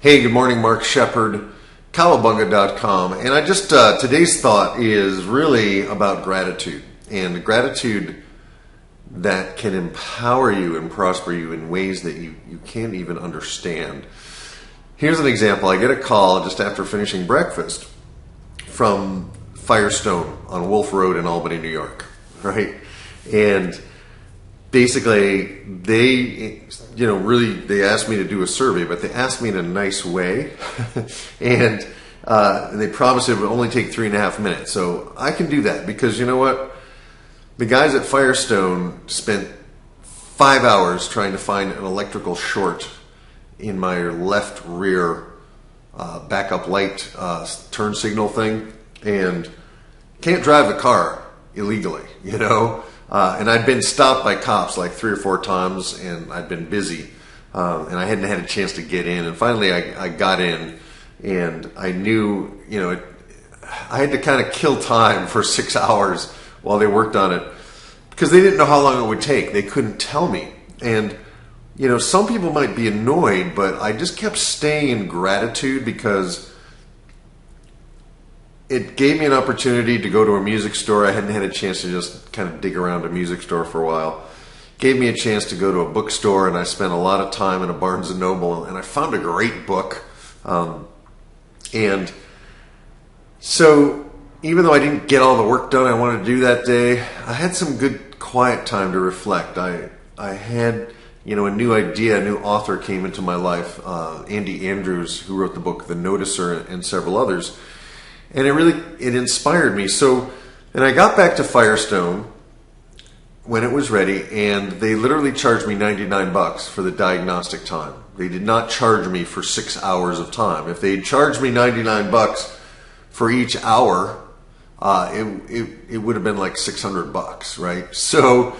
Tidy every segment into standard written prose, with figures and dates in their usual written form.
Hey, good morning, Mark Shepard, cowabunga.com. And I just, today's thought is really about gratitude, and gratitude that can empower you and prosper you in ways that you can't even understand. Here's an example. I get a call just after finishing breakfast from Firestone on Wolf Road in Albany, New York, right? And basically, they asked me to do a survey, but they asked me in a nice way, and they promised it would only take 3.5 minutes. So I can do that because you know what? The guys at Firestone spent 5 hours trying to find an electrical short in my left rear backup light turn signal thing, and can't drive the car illegally, and I'd been stopped by cops like 3 or 4 times, and I'd been busy, and I hadn't had a chance to get in. And finally, I got in, and I knew, I had to kind of kill time for 6 hours while they worked on it because they didn't know how long it would take. They couldn't tell me, and some people might be annoyed, but I just kept staying in gratitude because it gave me an opportunity to go to a music store. I hadn't had a chance to just kind of dig around a music store for a while. Gave me a chance to go to a bookstore, and I spent a lot of time in a Barnes & Noble, and I found a great book. And so even though I didn't get all the work done I wanted to do that day, I had some good quiet time to reflect. I had, a new idea, a new author came into my life, Andy Andrews, who wrote the book The Noticer and several others. And it inspired me. So, and I got back to Firestone when it was ready, and they literally charged me $99 for the diagnostic time. They did not charge me for 6 hours of time. If they had charged me $99 for each hour, it would have been like $600, right? So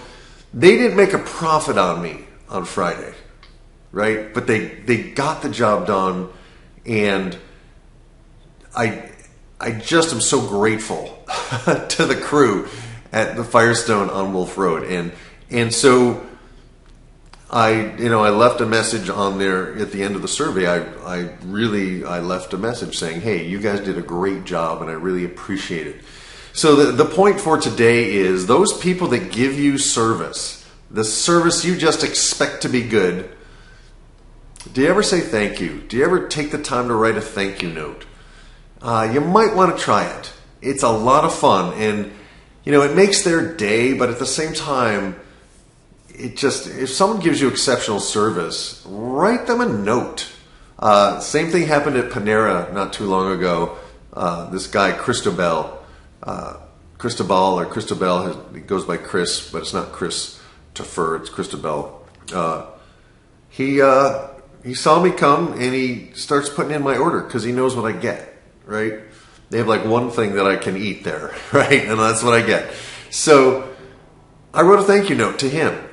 they didn't make a profit on me on Friday, right? But they got the job done, and I just am so grateful to the crew at the Firestone on Wolf Road. And so I left a message on there at the end of the survey. I left a message saying, hey, you guys did a great job, and I really appreciate it. So the point for today is those people that give you service, the service you just expect to be good, do you ever say thank you? Do you ever take the time to write a thank you note? You might want to try it. It's a lot of fun, and it makes their day, but at the same time, if someone gives you exceptional service, write them a note. Same thing happened at Panera not too long ago. This guy, Cristobal, he goes by Chris, but it's not Christopher, it's Cristobal. He saw me come, and he starts putting in my order because he knows what I get. Right? They have like one thing that I can eat there, right? And that's what I get. So I wrote a thank you note to him.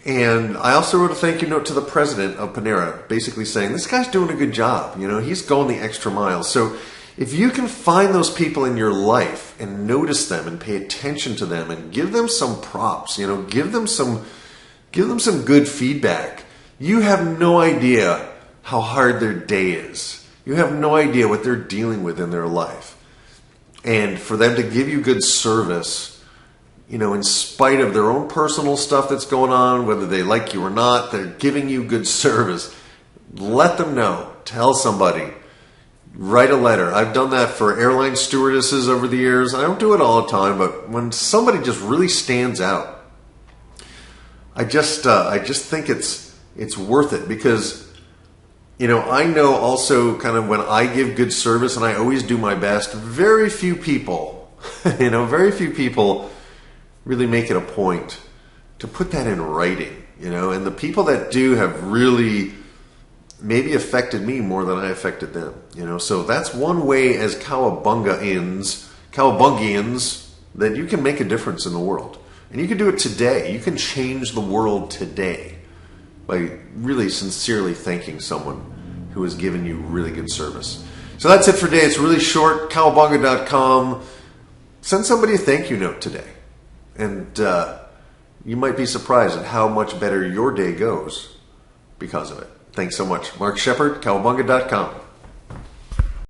And I also wrote a thank you note to the president of Panera, basically saying, this guy's doing a good job. He's going the extra mile. So if you can find those people in your life and notice them and pay attention to them and give them some props, give them some good feedback, you have no idea how hard their day is. You have no idea what they're dealing with in their life. And for them to give you good service, in spite of their own personal stuff that's going on, whether they like you or not, they're giving you good service. Let them know. Tell somebody. Write a letter. I've done that for airline stewardesses over the years. I don't do it all the time, but when somebody just really stands out, I just think it's worth it because I know also kind of when I give good service, and I always do my best, very few people really make it a point to put that in writing, and the people that do have really maybe affected me more than I affected them, so that's one way as Cowabungians, that you can make a difference in the world. And you can do it today. You can change the world today by really sincerely thanking someone who has given you really good service. So that's it for today. It's really short. Cowabunga.com. Send somebody a thank you note today. And you might be surprised at how much better your day goes because of it. Thanks so much. Mark Shepard, cowabunga.com.